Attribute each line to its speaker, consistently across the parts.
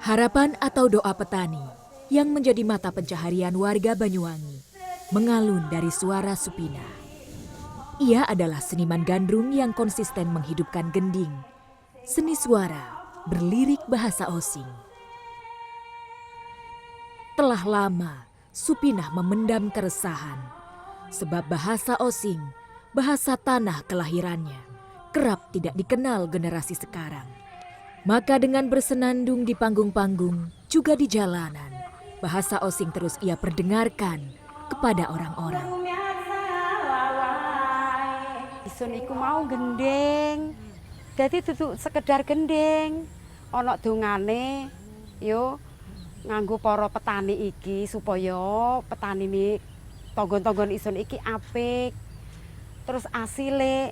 Speaker 1: Harapan atau doa petani yang menjadi mata pencaharian warga Banyuwangi mengalun dari suara Supina. Ia adalah seniman gandrung yang konsisten menghidupkan gending, seni suara berlirik bahasa Osing. Telah lama Supinah memendam keresahan, sebab bahasa Osing, bahasa tanah kelahirannya, kerap tidak dikenal generasi sekarang. Maka dengan bersenandung di panggung-panggung, juga di jalanan, bahasa Osing terus ia perdengarkan kepada orang-orang.
Speaker 2: Isun iku mau gending, jadi duduk sekedar gending. Ono dongane, yo nganggo para petani iki supaya petani ini tonggon-tonggon isun iki apik. Terus asile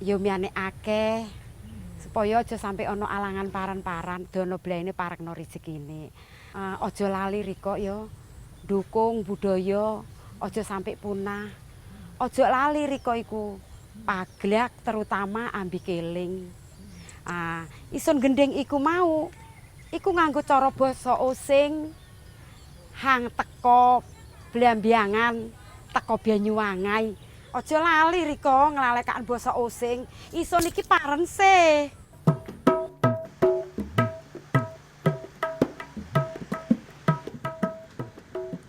Speaker 2: yo miyane akeh. Supaya aja sampai ono alangan paran-paran, dono blaine parekno rezekine. Aja lali riko ya, dukung budaya, aja sampai punah. Aja lali riko iku, paglak terutama ambi keling. Isun gending iku mau, iku nganggo cara basa Osing, hang teko Blambiangan, teko Banyuwangi. Aja lali riko nglalekaken basa Osing, isun iki parense.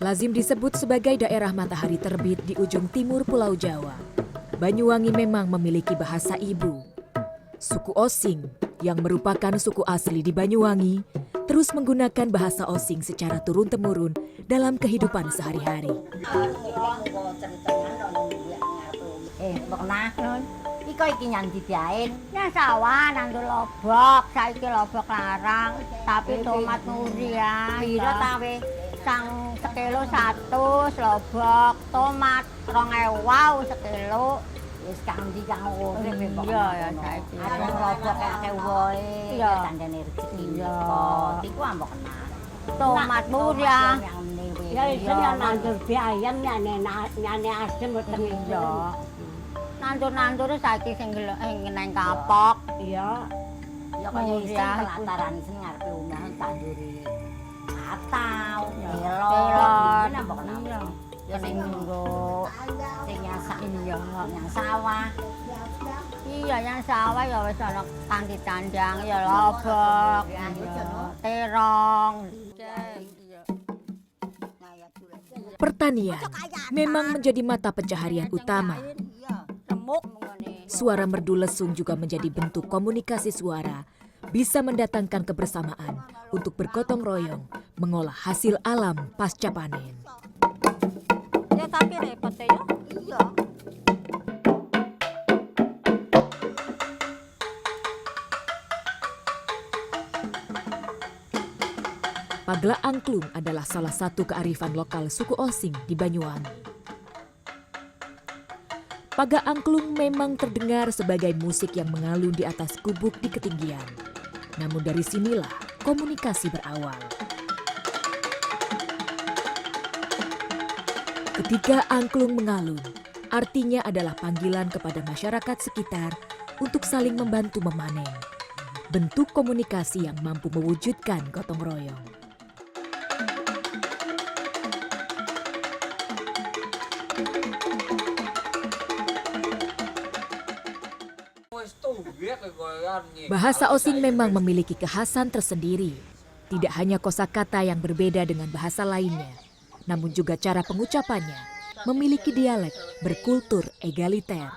Speaker 1: Lazim disebut sebagai daerah matahari terbit di ujung timur Pulau Jawa. Banyuwangi memang memiliki bahasa ibu. Suku Osing yang merupakan suku asli di Banyuwangi terus menggunakan bahasa Osing secara turun-temurun dalam kehidupan sehari-hari.
Speaker 3: Iko iki nyandi diain. Ya sawah nang lobok, saiki lobok larang, tapi tomat muri ya. Piro ta we? Sang sekilo 100 lobok, tomat 2000 sekilo. Wis kandi kang urip kok. Iya ya saiki. Ada lobok akeh wae. Iya tandane rezeki. Iya. Iku ambok kena. Tomat muri ya. Ya iso nandur biayam nyane asem mboten iya. Nandur-nandur saiki sing ngeneng kapok. Iya. Ya kaya iso lantaran sing ngarepe omah tanduri. Atau telon nambah kena. Ya sing nggo sing yang sawah. Iya, yang sawah ya wis ana kanthi candang ya lobok, terong.
Speaker 1: Pertanian memang menjadi mata pencaharian utama. Suara merdu lesung juga menjadi bentuk komunikasi suara, bisa mendatangkan kebersamaan untuk bergotong royong mengolah hasil alam pasca panen.
Speaker 3: Ya tapi repot ya. Iya.
Speaker 1: Pagla Angklung adalah salah satu kearifan lokal suku Osing di Banyuwangi. Paga Angklung memang terdengar sebagai musik yang mengalun di atas gubuk di ketinggian. Namun dari sinilah komunikasi berawal. Ketika angklung mengalun, artinya adalah panggilan kepada masyarakat sekitar untuk saling membantu memanen. Bentuk komunikasi yang mampu mewujudkan gotong royong. Bahasa Osing memang memiliki kekhasan tersendiri. Tidak hanya kosakata yang berbeda dengan bahasa lainnya, namun juga cara pengucapannya memiliki dialek berkultur egaliter.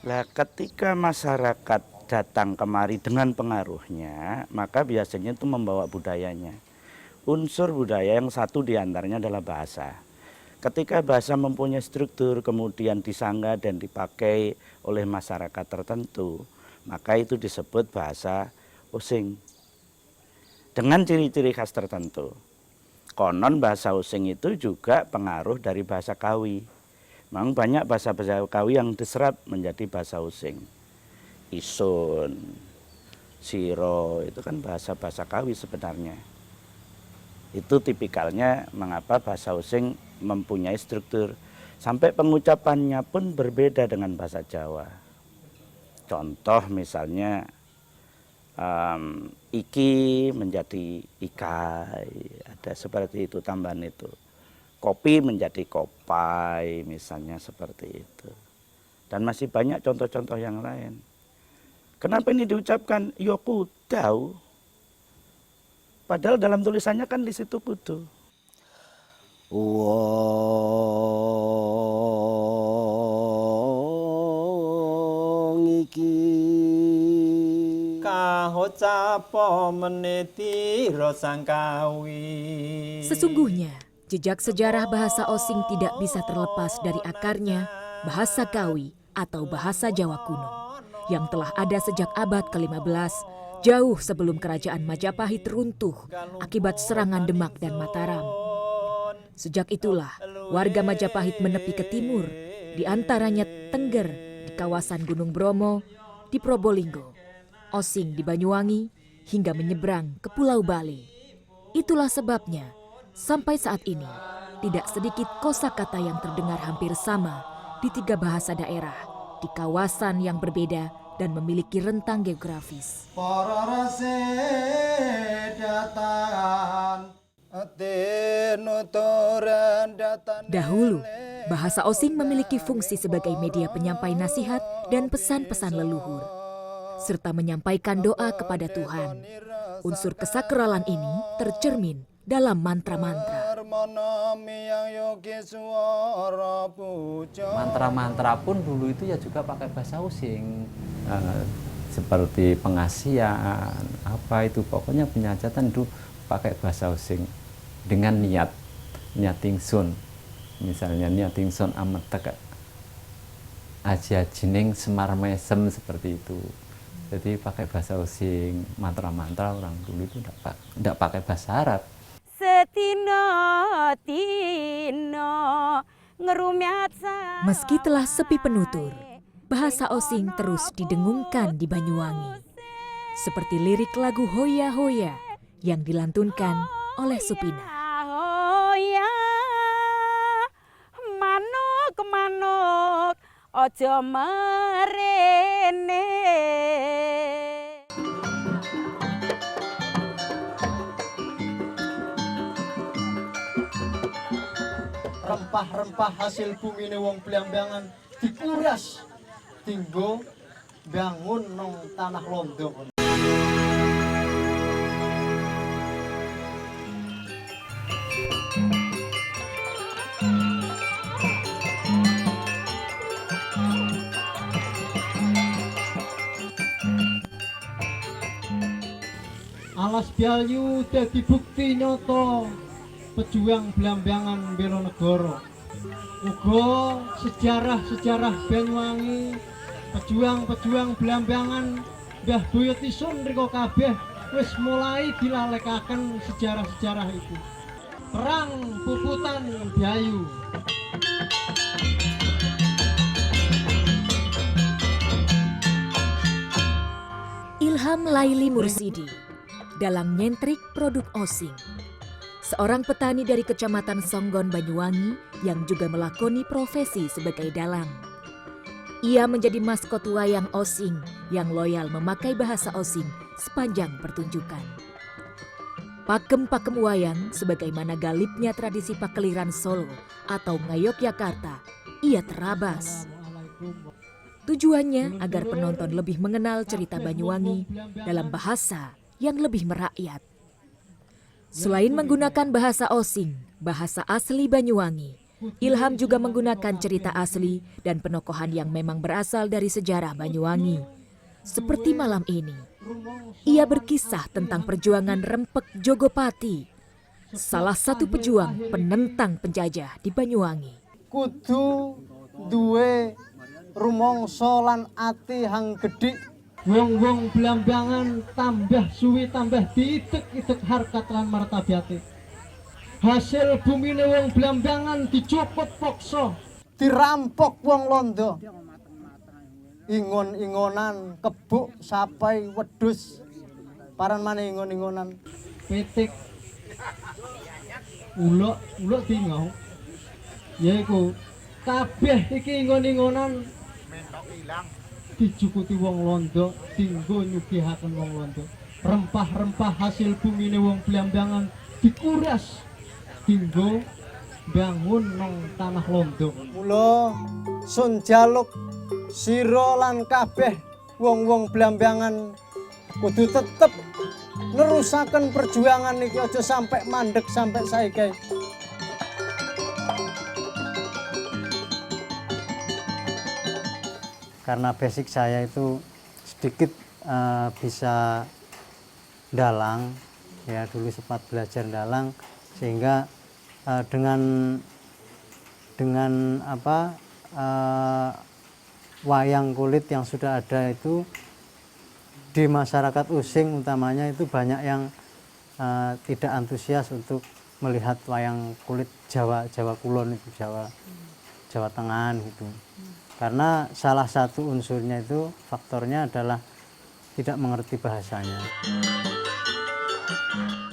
Speaker 4: Nah, ketika masyarakat datang kemari dengan pengaruhnya, maka biasanya itu membawa budayanya. Unsur budaya yang satu diantaranya adalah bahasa. Ketika bahasa mempunyai struktur, kemudian disanggah dan dipakai oleh masyarakat tertentu, maka itu disebut bahasa Osing. Dengan ciri-ciri khas tertentu. Konon bahasa Osing itu juga pengaruh dari bahasa Kawi. Memang banyak bahasa-bahasa Kawi yang diserap menjadi bahasa Osing. Isun, Siro, itu kan bahasa-bahasa Kawi sebenarnya. Itu tipikalnya mengapa bahasa Osing mempunyai struktur. Sampai pengucapannya pun berbeda dengan bahasa Jawa. Contoh misalnya iki menjadi ikai, ada seperti itu tambahan itu. Kopi menjadi kopai, misalnya seperti itu. Dan masih banyak contoh-contoh yang lain. Kenapa ini diucapkan Yokudau? Padahal dalam tulisannya kan di situ kudu.
Speaker 5: Wong iki kahocapa meniti rosangkawi.
Speaker 1: Sesungguhnya, jejak sejarah bahasa Osing tidak bisa terlepas dari akarnya bahasa Kawi atau bahasa Jawa kuno yang telah ada sejak abad ke-15, jauh sebelum kerajaan Majapahit runtuh akibat serangan Demak dan Mataram. Sejak itulah warga Majapahit menepi ke timur, di antaranya Tengger di kawasan Gunung Bromo, di Probolinggo, Osing di Banyuwangi, hingga menyeberang ke Pulau Bali. Itulah sebabnya, sampai saat ini, tidak sedikit kosakata yang terdengar hampir sama di 3 bahasa daerah, di kawasan yang berbeda dan memiliki rentang geografis.
Speaker 5: Para rase datan tinuturan datan.
Speaker 1: Dahulu, bahasa Osing memiliki fungsi sebagai media penyampai nasihat dan pesan-pesan leluhur, serta menyampaikan doa kepada Tuhan. Unsur kesakralan ini tercermin dalam mantra-mantra.
Speaker 6: Mantra-mantra pun dulu itu ya juga pakai bahasa Osing, seperti pengasihan, apa itu pokoknya penyajatan itu pakai bahasa Osing dengan niating sun, misalnya niating sun amat teka aja jining semar mesem seperti itu. Jadi pakai bahasa Osing, mantra-mantra orang dulu itu tidak pakai bahasa Arab.
Speaker 1: Meski telah sepi penutur, bahasa Osing terus didengungkan di Banyuwangi. Seperti lirik lagu Hoya Hoya yang dilantunkan oleh Supina.
Speaker 2: Hoya manuk manuk ojo merene.
Speaker 5: Rempah-rempah hasil bumi ne wong Blambangan dikuras tinggo bangun nang tanah londo. Alas Biayu dadi bukti nyata pejuang Blambangan bela negara. Uga sejarah-sejarah Banyuwangi, pejuang-pejuang Blambangan, Mbah Boyotisun rika kabeh wis mulai dilalekaken sejarah-sejarah itu. Perang Puputan Biayu.
Speaker 1: Ilham Laili Mursidi dalam nyentrik produk Osing. Seorang petani dari Kecamatan Songgon, Banyuwangi yang juga melakoni profesi sebagai dalang. Ia menjadi maskot wayang Osing yang loyal memakai bahasa Osing sepanjang pertunjukan. Pakem-pakem wayang sebagaimana galipnya tradisi Pakeliran Solo atau Ngayogyakarta, ia terabas. Tujuannya agar penonton lebih mengenal cerita Banyuwangi dalam bahasa yang lebih merakyat. Selain menggunakan bahasa Osing, bahasa asli Banyuwangi, Ilham juga menggunakan cerita asli dan penokohan yang memang berasal dari sejarah Banyuwangi. Seperti malam ini, ia berkisah tentang perjuangan Rempek Jogopati, salah satu pejuang penentang penjajah di Banyuwangi.
Speaker 5: Kudu duwe rumangsa lan ati hang gedhe. Wong-wong Blambangan tambah suwi tambah diitek-itek harkat lan martabate. Hasil bumine wong Blambangan dicopot paksa, dirampok wong londo. Ingon-ingonan kebuk sapai wedhus. Paran maneh ingon-ingonan pitik. Uluk tingau. Yaiku kabeh iki ingon-ingonan mentok ilang. dijukuti wong londo dinggo nyugihaken wong londo. Rempah-rempah hasil bumine wong Blambangan dikuras dinggo bangun nang tanah londo. Mula sun jaluk sira lan kabeh wong-wong Blambangan kudu tetep nerusaken perjuangan iki, aja sampai mandek sampai saiki. Karena basic saya itu sedikit bisa dalang, ya dulu sempat belajar dalang, sehingga dengan wayang kulit yang sudah ada itu di masyarakat Using utamanya itu banyak yang tidak antusias untuk melihat wayang kulit Jawa Kulon itu, Jawa Tengah gitu. Karena salah satu unsurnya itu faktornya adalah tidak mengerti bahasanya.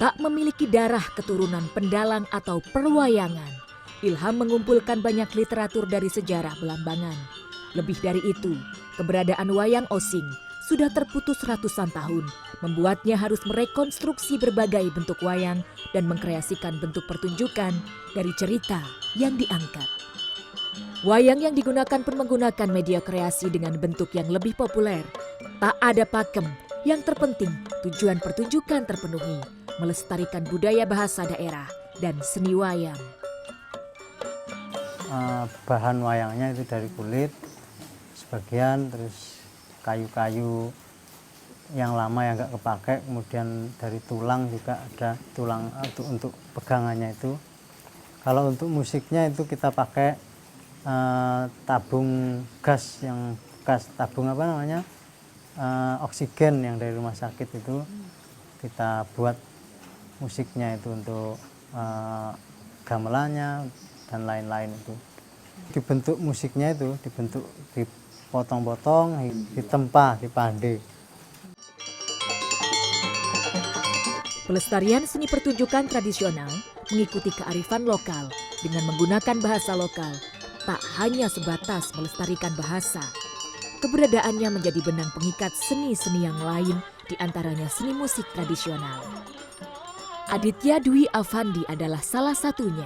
Speaker 1: Tak memiliki darah keturunan pendalang atau perwayangan, Ilham mengumpulkan banyak literatur dari sejarah Blambangan. Lebih dari itu, keberadaan wayang Osing sudah terputus ratusan tahun, membuatnya harus merekonstruksi berbagai bentuk wayang dan mengkreasikan bentuk pertunjukan dari cerita yang diangkat. Wayang yang digunakan pun menggunakan media kreasi dengan bentuk yang lebih populer. Tak ada pakem, yang terpenting tujuan pertunjukan terpenuhi, melestarikan budaya bahasa daerah dan seni wayang.
Speaker 5: Bahan wayangnya itu dari kulit sebagian, terus kayu-kayu yang lama yang nggak kepake, kemudian dari tulang juga ada tulang untuk pegangannya itu. Kalau untuk musiknya itu kita pakai tabung gas, yang gas tabung apa namanya, oksigen yang dari rumah sakit itu kita buat musiknya itu untuk gamelannya dan lain-lain itu. Dibentuk musiknya itu dibentuk, dipotong-potong, ditempa, dipande.
Speaker 1: Pelestarian seni pertunjukan tradisional mengikuti kearifan lokal dengan menggunakan bahasa lokal tak hanya sebatas melestarikan bahasa. Keberadaannya menjadi benang pengikat seni-seni yang lain, di antaranya seni musik tradisional. Aditya Dwi Afandi adalah salah satunya.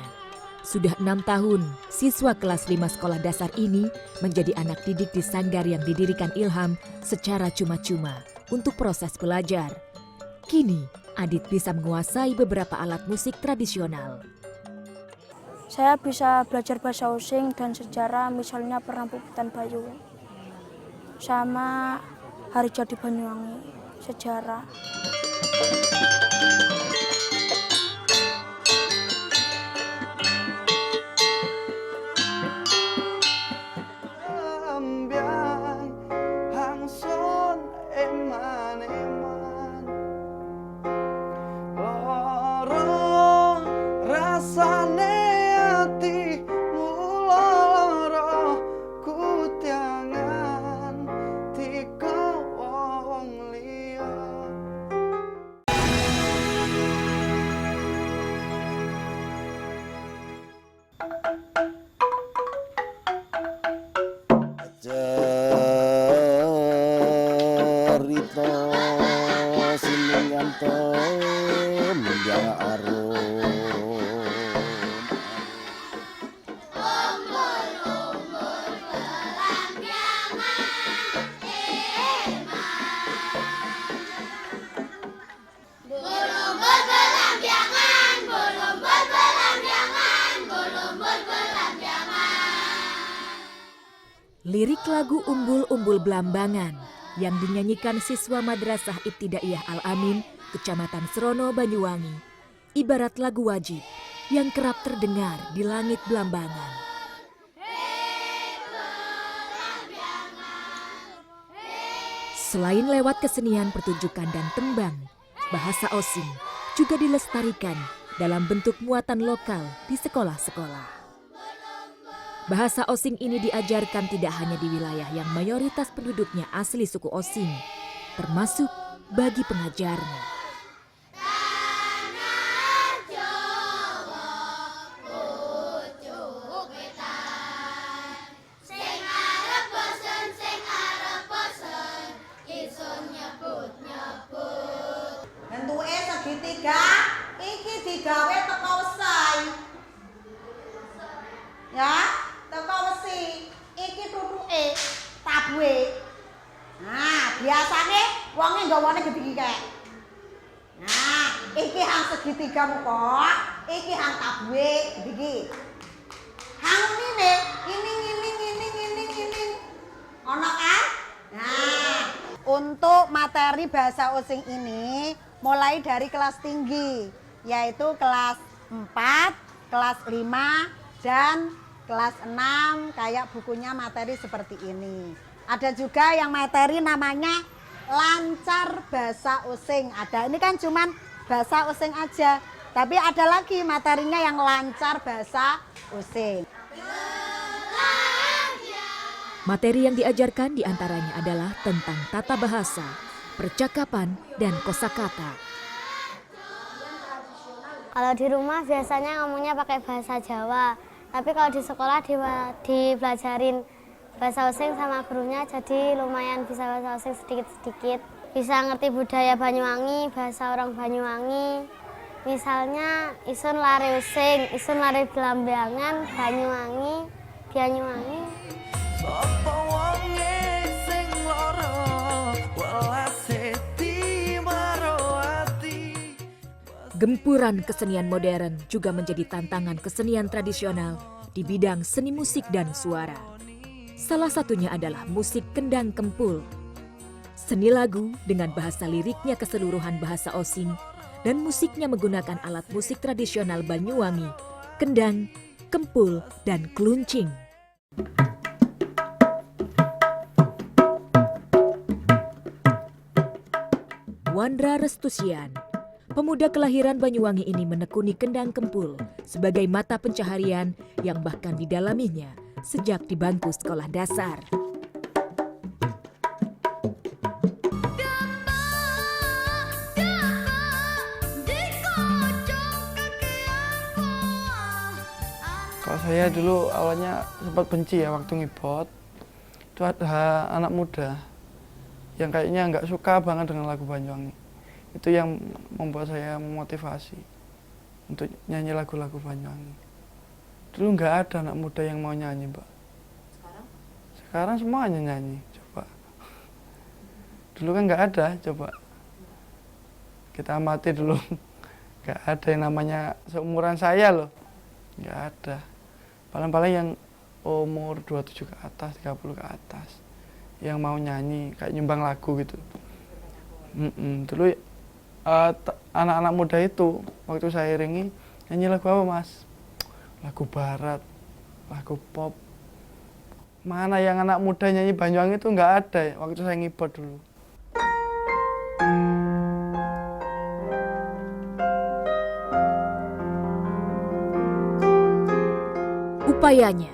Speaker 1: Sudah 6 tahun, siswa kelas 5 sekolah dasar ini menjadi anak didik di sanggar yang didirikan Ilham secara cuma-cuma untuk proses belajar. Kini, Adit bisa menguasai beberapa alat musik tradisional.
Speaker 7: Saya bisa belajar bahasa Osing dan sejarah, misalnya Perambutan Bayu sama Hari Jadi Banyuwangi, sejarah.
Speaker 8: Cerita Sininganto Mendiang Arum.
Speaker 1: Lirik lagu Umbul-Umbul Blambangan yang dinyanyikan siswa Madrasah Ibtidaiyah Al-Amin, Kecamatan Serono, Banyuwangi, ibarat lagu wajib yang kerap terdengar di langit Blambangan. Selain lewat kesenian pertunjukan dan tembang, bahasa Osing juga dilestarikan dalam bentuk muatan lokal di sekolah-sekolah. Bahasa Osing ini diajarkan tidak hanya di wilayah yang mayoritas penduduknya asli suku Osing, termasuk bagi pengajarnya.
Speaker 9: iki digawe teko wesi. Ya, teko wesi. Iki tutuke tabuhe. Nah, biasane wonge nggawane gedhe-gedhe. Nah, iki hang segitiga muka, iki hang tabuhe gedhe. Hang ini, ono kan? Nah, untuk materi bahasa Osing ini mulai dari kelas tinggi, yaitu kelas 4, kelas 5, dan kelas 6, kayak bukunya materi seperti ini. Ada juga yang materi namanya lancar bahasa Osing. Ada, ini kan cuman bahasa Osing aja, tapi ada lagi materinya yang lancar bahasa Osing.
Speaker 1: Materi yang diajarkan diantaranya adalah tentang tata bahasa, percakapan, dan kosakata.
Speaker 10: Kalau di rumah biasanya ngomongnya pakai bahasa Jawa, tapi kalau di sekolah dipelajarin bahasa Osing sama gurunya, jadi lumayan bisa bahasa Osing sedikit-sedikit. Bisa ngerti budaya Banyuwangi, bahasa orang Banyuwangi. Misalnya isun lare Osing, isun lare Blambangan, Banyuwangi.
Speaker 1: Gempuran kesenian modern juga menjadi tantangan kesenian tradisional di bidang seni musik dan suara. Salah satunya adalah musik kendang kempul. Seni lagu dengan bahasa liriknya keseluruhan bahasa Osing dan musiknya menggunakan alat musik tradisional Banyuwangi, kendang, kempul, dan kluncing. Wandra Restusian, pemuda kelahiran Banyuwangi ini menekuni kendang kempul sebagai mata pencaharian yang bahkan didalaminya sejak di bangku sekolah dasar.
Speaker 11: Kalau saya dulu awalnya sempat benci ya waktu ngibot. Itu ada anak muda yang kayaknya nggak suka banget dengan lagu Banyuwangi. Itu yang membuat saya memotivasi untuk nyanyi lagu-lagu Banyuwangi. Dulu nggak ada anak muda yang mau nyanyi, Mbak. Sekarang semuanya nyanyi, coba. Dulu kan nggak ada, coba. Kita amati dulu. Nggak ada yang namanya seumuran saya loh. Nggak ada. Paling-paling yang umur 27 ke atas, 30 ke atas. Yang mau nyanyi, kayak nyumbang lagu gitu. Dulu anak-anak muda itu, waktu saya iringi, nyanyi lagu apa mas? Lagu barat, lagu pop. Mana yang anak muda nyanyi Banyuwangi itu nggak ada ya, waktu saya ngibot dulu.
Speaker 1: Upayanya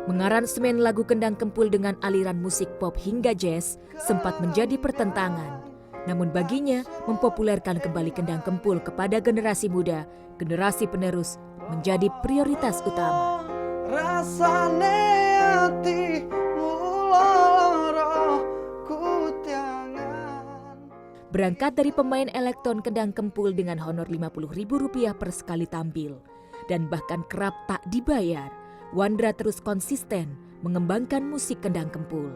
Speaker 1: mengaransemen lagu kendang kempul dengan aliran musik pop hingga jazz sempat menjadi pertentangan. Namun baginya mempopulerkan kembali kendang kempul kepada generasi muda, generasi penerus menjadi prioritas utama.
Speaker 11: Rasane hati muloro kutiangan.
Speaker 1: Berangkat dari pemain elektron kendang kempul dengan honor Rp50.000 per sekali tampil dan bahkan kerap tak dibayar, Wandra terus konsisten mengembangkan musik kendang kempul.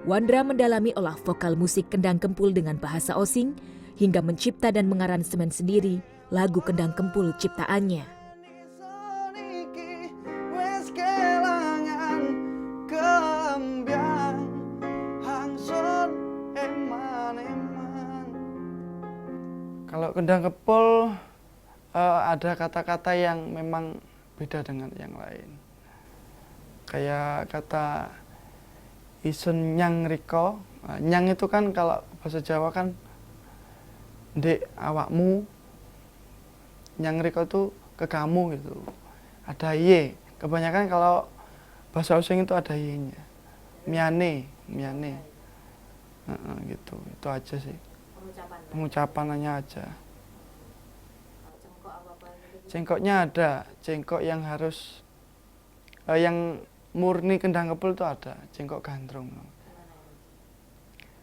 Speaker 1: Wandra mendalami olah vokal musik kendang kempul dengan bahasa Osing hingga mencipta dan mengaransemen sendiri lagu kendang kempul ciptaannya.
Speaker 11: Kalau kendang kempul ada kata-kata yang memang beda dengan yang lain. Kayak kata isun nyang riko. Nyang itu kan kalau bahasa Jawa kan ndek awakmu. Nyang riko itu ke kamu gitu. Ada ye. Kebanyakan kalau bahasa Osing itu ada ye-nya. Miane. Gitu. Itu aja sih. Pengucapannya aja. Cengkoknya ada. Cengkok yang harus yang murni kendang kempul itu ada, cengkok gandrung.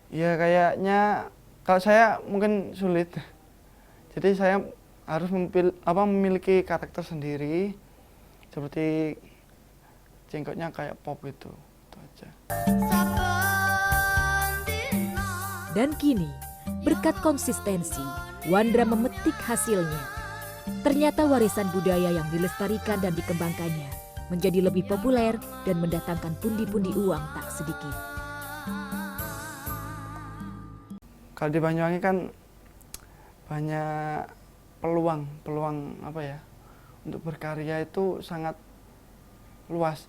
Speaker 11: Ya kayaknya kalau saya mungkin sulit. Jadi saya harus memiliki karakter sendiri, seperti jengkotnya kayak pop itu aja.
Speaker 1: Dan kini, berkat konsistensi, Wandra memetik hasilnya. Ternyata warisan budaya yang dilestarikan dan dikembangkannya menjadi lebih populer dan mendatangkan pundi-pundi uang tak sedikit.
Speaker 11: Kalau di Banyuwangi kan banyak peluang untuk berkarya itu sangat luas.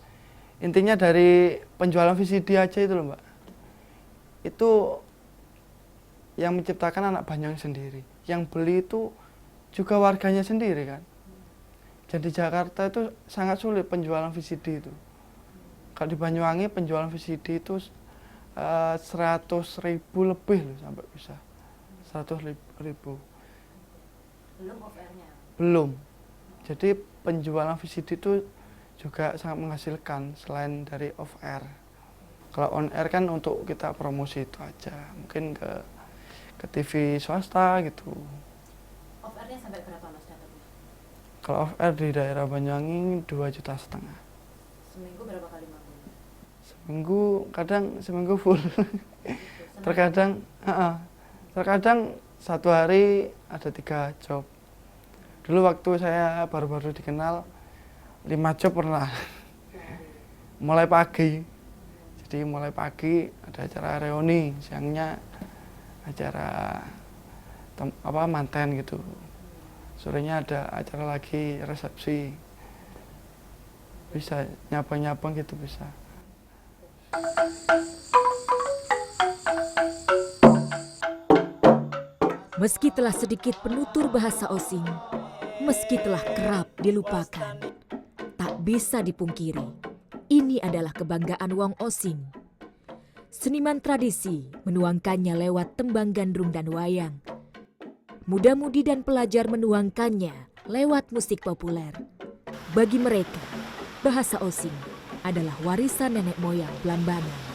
Speaker 11: Intinya dari penjualan VCD aja itu loh Mbak. Itu yang menciptakan anak Banyuwangi sendiri. Yang beli itu juga warganya sendiri kan. Dan di Jakarta itu sangat sulit penjualan VCD itu. Kalau di Banyuwangi penjualan VCD itu 100.000 lebih loh sampai bisa. 100.000.
Speaker 1: Belum off-airnya?
Speaker 11: Belum. Jadi penjualan VCD itu juga sangat menghasilkan selain dari off-air. Kalau on-air kan untuk kita promosi itu aja. Mungkin ke TV swasta gitu.
Speaker 1: Off-airnya sampai berapa Mas dapatnya?
Speaker 11: Kalau off-air di daerah Banyuwangi 2,5 juta.
Speaker 1: Seminggu berapa kali manggung?
Speaker 11: Seminggu full. Terkadang satu hari ada 3 job. Dulu waktu saya baru-baru dikenal 5 job pernah. Mulai pagi. Jadi mulai pagi ada acara reuni, siangnya acara manten gitu. Sorenya ada acara lagi resepsi. Bisa nyabang-nyabang gitu bisa.
Speaker 1: Meski telah sedikit penutur bahasa Osing, meski telah kerap dilupakan, tak bisa dipungkiri, ini adalah kebanggaan Wong Osing. Seniman tradisi menuangkannya lewat tembang gandrung dan wayang. Muda-mudi dan pelajar menuangkannya lewat musik populer. Bagi mereka, bahasa Osing adalah warisan nenek moyang Belambangan.